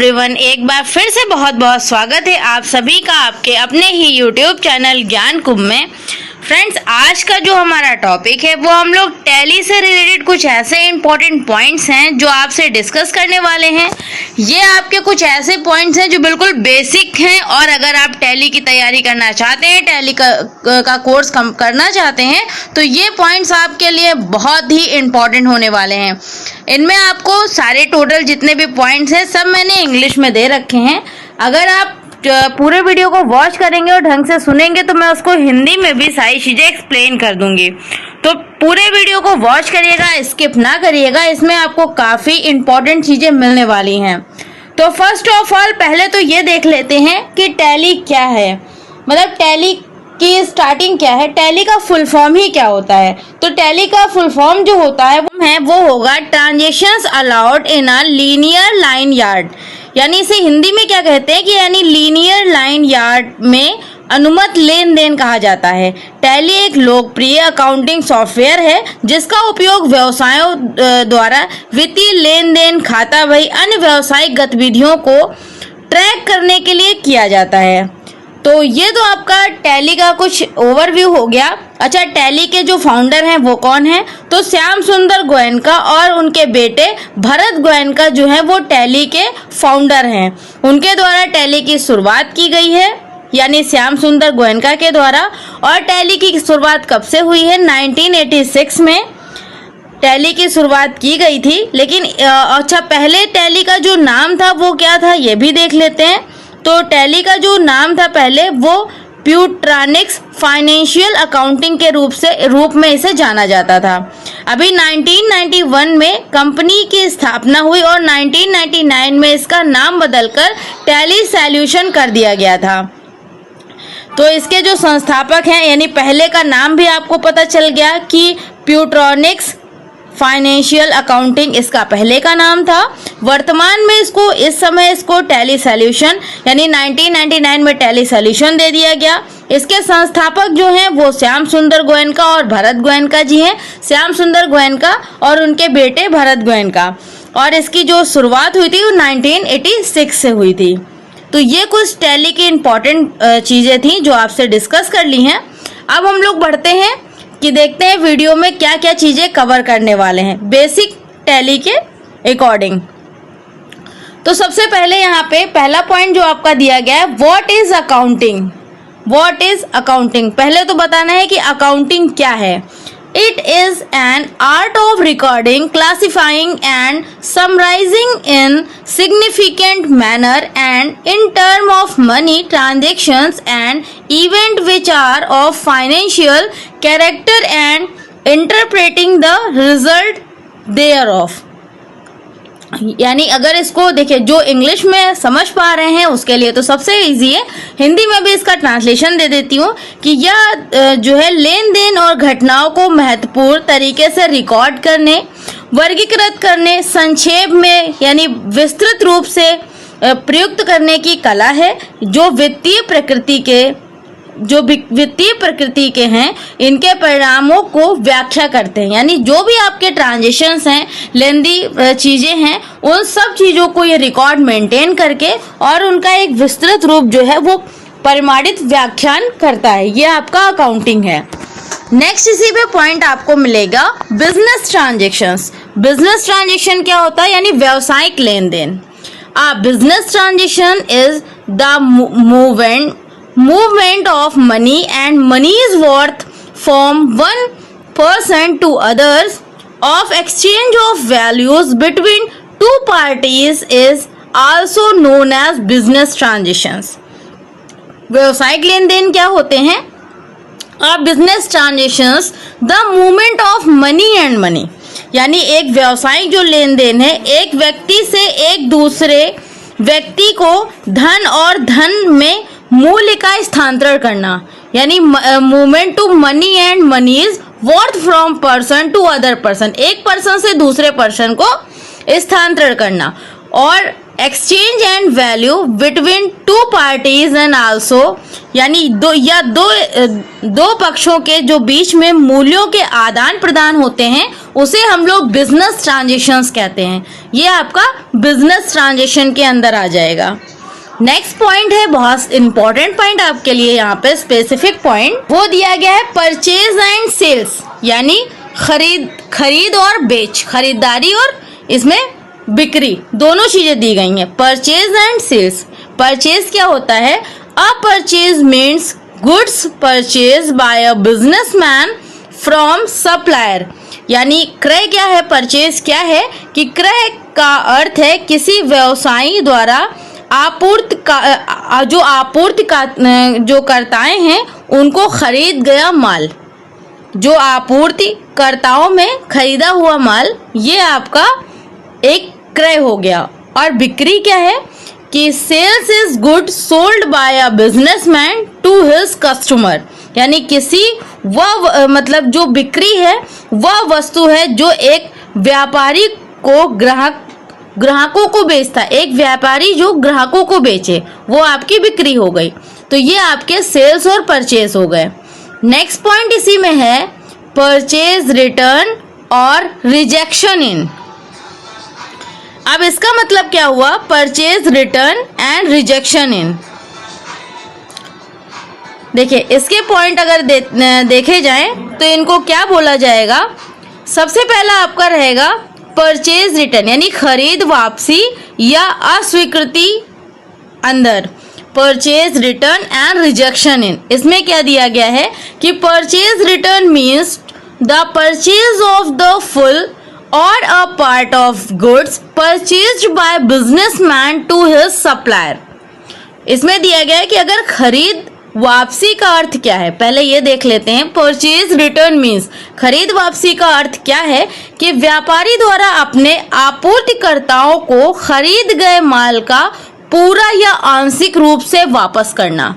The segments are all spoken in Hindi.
एवरीवन, एक बार फिर से बहुत बहुत स्वागत है आप सभी का आपके अपने ही यूट्यूब चैनल ज्ञान कुंभ में। फ्रेंड्स, आज का जो हमारा टॉपिक है वो हम लोग टैली से रिलेटेड कुछ ऐसे इंपॉर्टेंट पॉइंट्स हैं जो आपसे डिस्कस करने वाले हैं। ये आपके कुछ ऐसे पॉइंट्स हैं जो बिल्कुल बेसिक हैं और अगर आप टैली की तैयारी करना चाहते हैं, टैली का कोर्स करना चाहते हैं, तो ये पॉइंट्स आपके लिए बहुत ही इंपॉर्टेंट होने वाले हैं। इनमें आपको सारे टोटल जितने भी पॉइंट्स हैं सब मैंने इंग्लिश में दे रखे हैं। अगर आप पूरे वीडियो को वॉच करेंगे और ढंग से सुनेंगे तो मैं उसको हिंदी में भी सारी चीज़ें एक्सप्लेन कर दूंगी। तो पूरे वीडियो को वॉच करिएगा, स्किप ना करिएगा, इसमें आपको काफ़ी इंपॉर्टेंट चीज़ें मिलने वाली हैं। तो फर्स्ट ऑफ ऑल पहले तो ये देख लेते हैं कि टैली क्या है, मतलब टैली की स्टार्टिंग क्या है, टैली का फुल फॉर्म ही क्या होता है। तो टैली का फुल फॉर्म जो होता है वो होगा transactions allowed in a linear line yard, यानी इसे हिंदी में क्या कहते हैं कि यानी लीनियर लाइन यार्ड में अनुमत लेन देन कहा जाता है। टैली एक लोकप्रिय अकाउंटिंग सॉफ्टवेयर है जिसका उपयोग व्यवसायों द्वारा वित्तीय लेन देन, खाता बही, अन्य व्यावसायिक गतिविधियों को ट्रैक करने के लिए किया जाता है। तो ये तो आपका टैली का कुछ ओवरव्यू हो गया। अच्छा, टैली के जो फाउंडर हैं वो कौन है? तो श्याम सुंदर गोयनका और उनके बेटे भरत गोयनका जो है वो टैली के फाउंडर हैं। उनके द्वारा टैली की शुरुआत की गई है, यानी श्याम सुंदर गोयनका के द्वारा। और टैली की शुरुआत कब से हुई है? 1986 में टैली की शुरुआत की गई थी। लेकिन अच्छा, पहले टैली का जो नाम था वो क्या था ये भी देख लेते हैं। तो टैली का जो नाम था पहले वो प्यूट्रॉनिक्स फाइनेंशियल अकाउंटिंग के रूप में इसे जाना जाता था। अभी 1991 में कंपनी की स्थापना हुई और 1999 में इसका नाम बदलकर टैली सॉल्यूशन कर दिया गया था। तो इसके जो संस्थापक हैं, यानी पहले का नाम भी आपको पता चल गया कि प्यूट्रॉनिक्स फाइनेंशियल अकाउंटिंग इसका पहले का नाम था। वर्तमान में इस समय इसको टैली सॉल्यूशन, यानी 1999 में टैली सॉल्यूशन दे दिया गया। इसके संस्थापक जो हैं वो श्याम सुंदर गोयनका और भरत गोयनका जी हैं। श्याम सुंदर गोयनका और उनके बेटे भरत गोयनका। और इसकी जो शुरुआत हुई थी वो 1986 से हुई थी। तो ये कुछ टैली की इम्पोर्टेंट चीज़ें थी जो आपसे डिस्कस कर ली हैं। अब हम लोग बढ़ते हैं कि देखते हैं वीडियो में क्या क्या चीज़ें कवर करने वाले हैं बेसिक टैली के अकॉर्डिंग। तो सबसे पहले यहाँ पे पहला पॉइंट जो आपका दिया गया है, what is accounting. What is accounting, पहले तो बताना है कि अकाउंटिंग क्या है। It is an art of recording, classifying and summarizing in significant manner and in term of money transactions and event which are of financial character and interpreting the result thereof। यानी अगर इसको देखिए, जो इंग्लिश में समझ पा रहे हैं उसके लिए तो सबसे इजी है, हिंदी में भी इसका ट्रांसलेशन दे देती हूँ कि यह जो है लेन देन और घटनाओं को महत्वपूर्ण तरीके से रिकॉर्ड करने, वर्गीकृत करने, संक्षेप में यानी विस्तृत रूप से प्रयुक्त करने की कला है, जो वित्तीय प्रकृति के हैं, इनके परिणामों को व्याख्या करते हैं। यानी जो भी आपके ट्रांजेक्शन्स हैं, लेंदी चीज़ें हैं, उन सब चीज़ों को ये रिकॉर्ड मेंटेन करके और उनका एक विस्तृत रूप जो है वो परिमाणित व्याख्यान करता है। ये आपका अकाउंटिंग है। नेक्स्ट इसी पे पॉइंट आपको मिलेगा बिजनेस ट्रांजेक्शन्स। बिजनेस ट्रांजेक्शन क्या होता है? यानी व्यावसायिक लेन देन। Business transaction is the movement of money and money's worth from one person to others of exchange of values between two parties is also known as business transactions। व्यवसायिक लेन देन क्या होते हैं? Business transactions the movement of money and money, यानी एक व्यवसायिक जो लेन देन है, एक व्यक्ति से एक दूसरे व्यक्ति को धन और धन में मूल्य का स्थानांतरण करना, यानी movement to money and money's worth from person to other person, एक पर्सन से दूसरे पर्सन को स्थानांतरण करना। और exchange and value between two parties and also, यानी दो पक्षों के जो बीच में मूल्यों के आदान प्रदान होते हैं उसे हम लोग बिजनेस ट्रांजेक्शन्स कहते हैं। ये आपका बिजनेस ट्रांजेक्शन के अंदर आ जाएगा। नेक्स्ट पॉइंट है, बहुत इंपॉर्टेंट पॉइंट आपके लिए यहाँ पे स्पेसिफिक पॉइंट, वो दिया गया है परचेज एंड सेल्स, यानी खरीद और बेच, खरीदारी और इसमें बिक्री, दोनों चीजें दी गई हैं। परचेज एंड सेल्स, परचेज क्या होता है? A purchase means goods purchase by a businessman from supplier, यानी क्रय क्या है? परचेज क्या है कि क्रय का अर्थ है किसी व्यवसायी द्वारा जो करताएं हैं उनको खरीद गया माल, जो आपूर्तिकर्ताओं में खरीदा हुआ माल, ये आपका एक क्रय हो गया। और बिक्री क्या है कि sales is good sold by a businessman to his customer, यानी मतलब जो बिक्री है वह वस्तु है जो एक व्यापारी को ग्राहकों को बेचता है, एक व्यापारी जो ग्राहकों को बेचे, वो आपकी बिक्री हो गई। तो ये आपके सेल्स और परचेज हो गए। नेक्स्ट पॉइंट इसी में है परचेज रिटर्न और रिजेक्शन इन। अब इसका मतलब क्या हुआ? परचेज रिटर्न एंड रिजेक्शन इन। देखिए इसके पॉइंट अगर देखे जाएं तो इनको क्या बोला जाएगा? सबसे पहला आपका रहेगा परचेज रिटर्न, यानी खरीद वापसी या अस्वीकृति अंदर, purchase return and rejection in. इसमें क्या दिया गया है कि purchase return means the purchase of the full or a part of goods purchased by businessman to his supplier. इसमें दिया गया है कि अगर खरीद वापसी का अर्थ क्या है, पहले ये देख लेते हैं। परचेज रिटर्न मीन्स, खरीद वापसी का अर्थ क्या है कि व्यापारी द्वारा अपने आपूर्तिकर्ताओं को खरीद गए माल का पूरा या आंशिक रूप से वापस करना,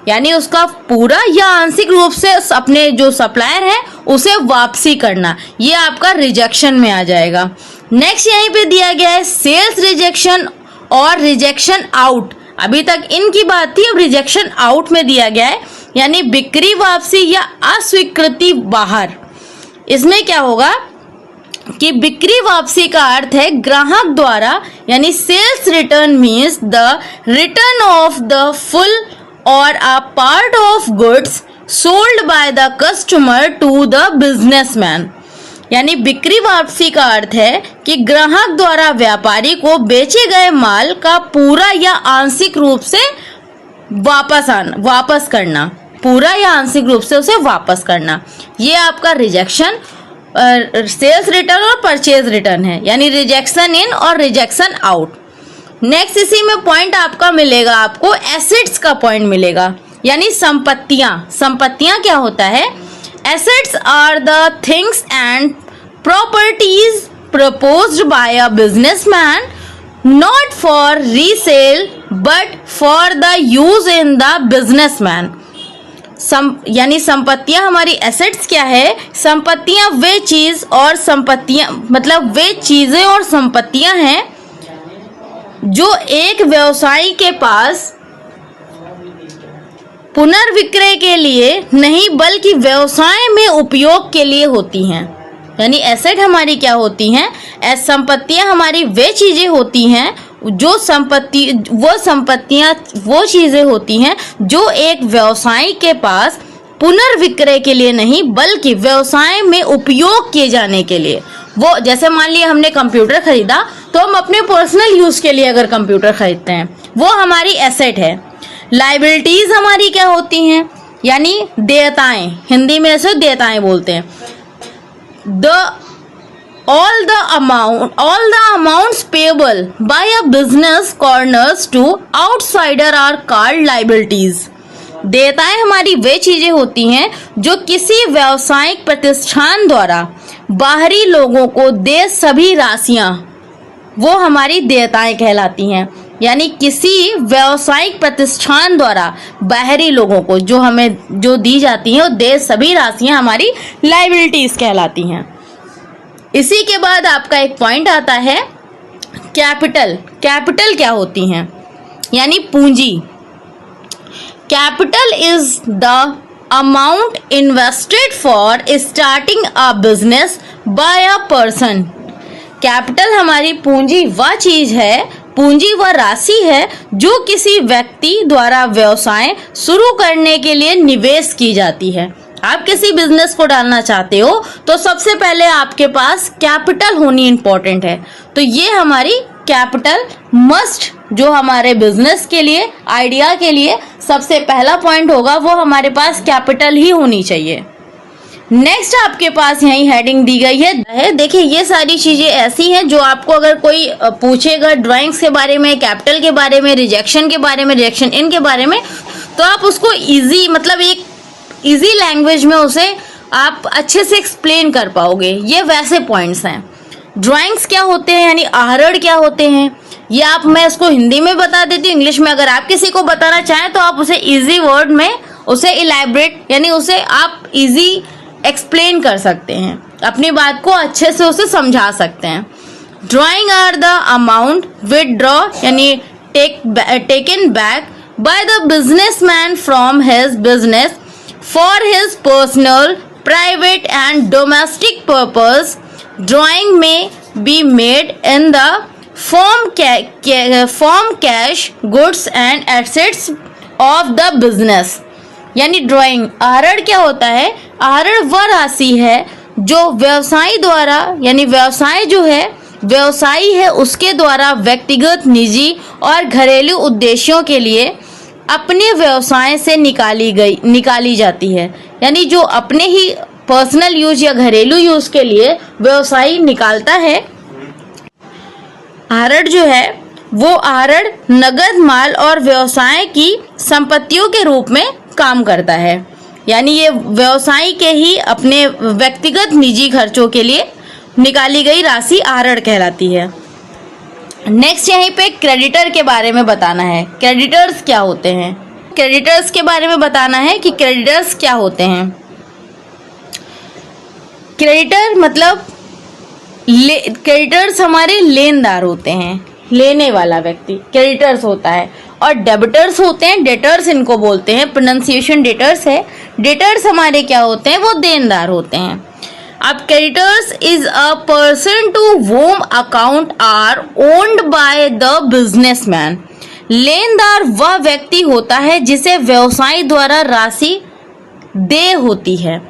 यानी उसका पूरा या आंशिक रूप से अपने जो सप्लायर है उसे वापसी करना, ये आपका रिजेक्शन में आ जाएगा। नेक्स्ट यहीं पे दिया गया है सेल्स रिजेक्शन और रिजेक्शन आउट। अभी तक इनकी बात थी, अब रिजेक्शन आउट में दिया गया है, यानी बिक्री वापसी या अस्वीकृति बाहर। इसमें क्या होगा कि बिक्री वापसी का अर्थ है ग्राहक द्वारा, यानी sales return means the return of the full or a part of goods sold by the customer to the businessman, यानी बिक्री वापसी का अर्थ है कि ग्राहक द्वारा व्यापारी को बेचे गए माल का पूरा या आंशिक रूप से वापस करना, पूरा या आंशिक रूप से उसे वापस करना। ये आपका रिजेक्शन सेल्स रिटर्न और परचेज रिटर्न है, यानी रिजेक्शन इन और रिजेक्शन आउट। नेक्स्ट इसी में पॉइंट आपका मिलेगा, आपको एसेट्स का पॉइंट मिलेगा, यानी संपत्तियां क्या होता है? Assets are the things and properties proposed by a businessman not for resale but for the use in the businessman। यानी संपत्तियां हमारी एसेट्स क्या है? संपत्तियां वे चीज और संपत्तियां मतलब वे चीजें और संपत्तियां हैं जो एक व्यवसायी के पास पुनर्विक्रय के लिए नहीं बल्कि व्यवसाय में उपयोग के लिए होती हैं। यानी एसेट हमारी क्या होती हैं? संपत्तियां हमारी वे चीजें होती हैं जो वो चीजें होती हैं जो एक व्यवसायी के पास पुनर्विक्रय के लिए नहीं बल्कि व्यवसाय में उपयोग किए जाने के लिए। वो जैसे मान लिया हमने कंप्यूटर खरीदा, तो हम अपने पर्सनल यूज के लिए अगर कंप्यूटर खरीदते हैं, वो हमारी एसेट है। लाइबिलिटीज हमारी क्या होती हैं? यानी देयताएं, हिंदी में ऐसे देयताएं बोलते हैं। all the amounts payable by a business corners to outsider are called liabilities। देयताएं हमारी वे चीजें होती हैं जो किसी व्यावसायिक प्रतिष्ठान द्वारा बाहरी लोगों को दे सभी राशियां, वो हमारी देयताएं कहलाती हैं। यानी किसी व्यावसायिक प्रतिष्ठान द्वारा बाहरी लोगों को जो दी जाती हैं, वो दे सभी राशियां हमारी लाइबिलिटीज कहलाती हैं। इसी के बाद आपका एक पॉइंट आता है कैपिटल। कैपिटल क्या होती हैं, यानी पूंजी। Capital is the amount invested for starting a business by a person. Capital हमारी पूंजी वह चीज है, पूंजी वह राशि है जो किसी व्यक्ति द्वारा व्यवसाय शुरू करने के लिए निवेश की जाती है। आप किसी बिजनेस को डालना चाहते हो तो सबसे पहले आपके पास कैपिटल होनी इंपॉर्टेंट है। तो ये हमारी कैपिटल मस्ट, जो हमारे बिजनेस के लिए, आइडिया के लिए सबसे पहला पॉइंट होगा, वो हमारे पास कैपिटल ही होनी चाहिए। नेक्स्ट आपके पास यही हेडिंग दी गई है। देखिए ये सारी चीजें ऐसी हैं जो आपको अगर कोई पूछेगा ड्राइंग्स के बारे में, कैपिटल के बारे में, रिजेक्शन के बारे में, रिजेक्शन इन के बारे में, तो आप उसको इजी, मतलब एक इजी लैंग्वेज में उसे आप अच्छे से एक्सप्लेन कर पाओगे। ये वैसे पॉइंट्स हैं। ड्राइंग्स क्या होते हैं, यानी आहरण क्या होते हैं, ये आप, मैं इसको हिंदी में बता देती हूँ, इंग्लिश में अगर आप किसी को बताना चाहें तो आप उसे इजी वर्ड में उसे इलैबोरेट, यानी उसे आप इजी एक्सप्लेन कर सकते हैं, अपनी बात को अच्छे से उसे समझा सकते हैं। Drawing are the amount withdraw, यानी taken back by the businessman from his business for his personal, private and domestic purpose. Drawing may be made in the form cash, goods and assets of the business. यानी ड्राइंग, आहरण क्या होता है, आहरण वह राशि है जो व्यवसायी द्वारा, यानी व्यवसाय जो है, व्यवसायी है उसके द्वारा व्यक्तिगत, निजी और घरेलू उद्देश्यों के लिए अपने व्यवसाय से निकाली जाती है। यानी जो अपने ही पर्सनल यूज या घरेलू यूज के लिए व्यवसायी निकालता है। आहरण जो है वो आहरण नगद माल और व्यवसाय की संपत्तियों के रूप में काम करता है। यानी ये व्यवसायी के ही अपने व्यक्तिगत निजी खर्चों के लिए निकाली गई राशि आहरण कहलाती है। नेक्स्ट यहीं पे क्रेडिटर के बारे में बताना है। क्रेडिटर्स क्या होते हैं, क्रेडिटर्स के बारे में बताना है कि क्रेडिटर्स क्या होते हैं। क्रेडिटर मतलब क्रेडिटर्स हमारे लेनदार होते हैं, लेने वाला व्यक्ति क्रेडिटर्स होता है। और डेबिटर्स होते हैं, डेटर्स इनको बोलते हैं, प्रोनाउंसिएशन डेटर्स है। डेटर्स हमारे क्या होते हैं, वो देनदार होते हैं। अब creditors is a person to whom account are owned by the businessman. लेनदार वह व्यक्ति होता है जिसे व्यवसायी द्वारा राशि देय होती है।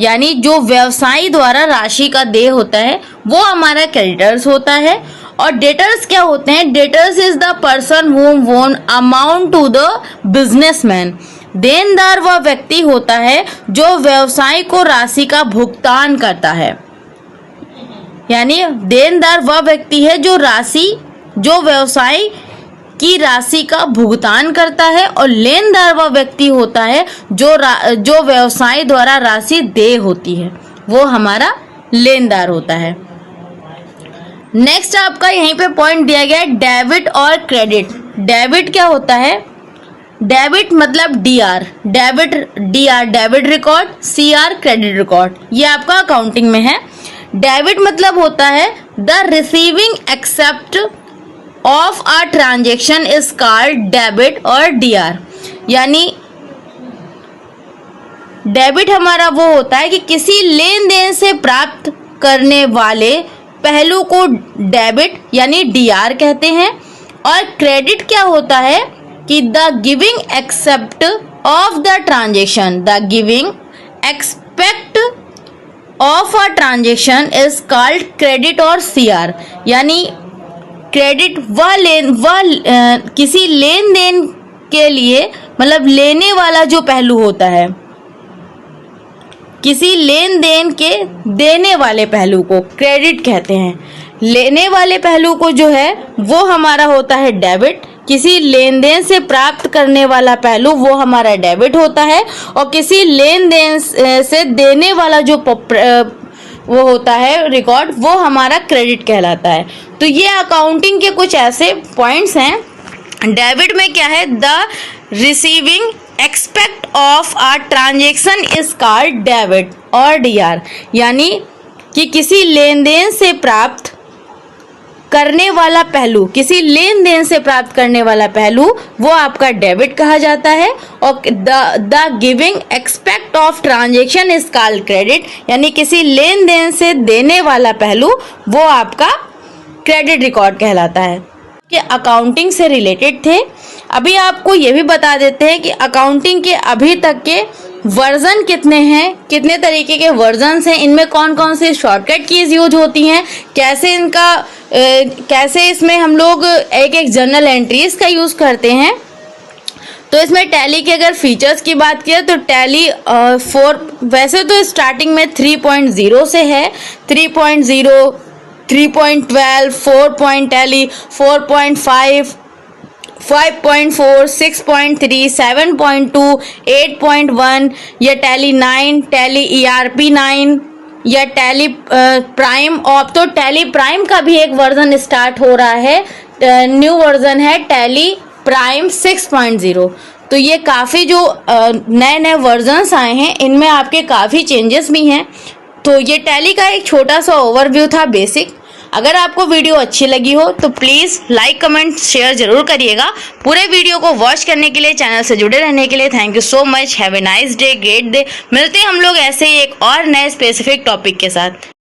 यानी जो व्यवसायी द्वारा राशि का देय होता है वो हमारा क्रेडिटर्स होता है। और डेटर्स क्या होते हैं, debtors is the person whom won amount to the businessman. देनदार वह व्यक्ति होता है जो व्यवसायी को राशि का भुगतान करता है। यानी देनदार वह व्यक्ति है जो व्यवसायी की राशि का भुगतान करता है, और लेनदार वह व्यक्ति होता है जो व्यवसायी द्वारा राशि देय होती है, वो हमारा लेनदार होता है। नेक्स्ट आपका यहीं पे पॉइंट दिया गया है डेबिट और क्रेडिट। डेबिट क्या होता है, डेबिट मतलब DR, debit record, CR credit record, ये आपका अकाउंटिंग में है। डेबिट मतलब होता है the receiving accept of a transaction is called debit और डीआर। यानी डेबिट हमारा वो होता है कि किसी लेन देन से प्राप्त करने वाले पहलू को डेबिट यानी डीआर कहते हैं। और क्रेडिट क्या होता है कि the giving except of the transaction, the giving expect of a transaction is called credit और सीआर। यानी क्रेडिट किसी लेन देन के लिए, मतलब लेने वाला जो पहलू होता है, किसी लेन देन के देने वाले पहलू को क्रेडिट कहते हैं। लेने वाले पहलू को जो है वो हमारा होता है डेबिट। किसी लेन देन से प्राप्त करने वाला पहलू वो हमारा डेबिट होता है, और किसी लेन देन से देने वाला जो वो होता है रिकॉर्ड, वो हमारा क्रेडिट कहलाता है। तो ये अकाउंटिंग के कुछ ऐसे पॉइंट्स हैं। डेबिट में क्या है, the receiving expect of a transaction is called debit और डीआर। यानी कि किसी लेन देन से प्राप्त करने वाला पहलू, किसी लेन देन से प्राप्त करने वाला पहलू, वो आपका डेबिट कहा जाता है। और the giving expect of transaction is called credit, यानी किसी लेन देन से देने वाला पहलू वो आपका क्रेडिट रिकॉर्ड कहलाता है। कि अकाउंटिंग से रिलेटेड थे। अभी आपको ये भी बता देते हैं कि अकाउंटिंग के अभी तक के वर्जन कितने हैं, कितने तरीके के वर्जन्स हैं, इनमें कौन कौन से शॉर्टकट कीज यूज होती हैं, कैसे इसमें हम लोग एक एक जर्नल एंट्रीज का यूज करते हैं। तो इसमें टैली के अगर फीचर्स की बात किया तो टैली 4 वैसे तो स्टार्टिंग में 3.0 से है, 3.0, 3.12, 4 टैली, 4.5, 5.4, 6.3, 7.2, 8.1 या टैली 9, टैली ERP 9 या टैली प्राइम। और तो टैली प्राइम का भी एक वर्जन स्टार्ट हो रहा है, न्यू वर्जन है टैली प्राइम 6.0। तो ये काफ़ी जो नए नए वर्जन्स आए हैं इनमें आपके काफ़ी चेंजेस भी हैं। तो ये टैली का एक छोटा सा ओवरव्यू था बेसिक। अगर आपको वीडियो अच्छी लगी हो तो प्लीज़ लाइक कमेंट शेयर जरूर करिएगा। पूरे वीडियो को वॉच करने के लिए, चैनल से जुड़े रहने के लिए thank you so much. Have a nice day, great day. मिलते हैं हम लोग ऐसे ही एक और नए स्पेसिफिक टॉपिक के साथ।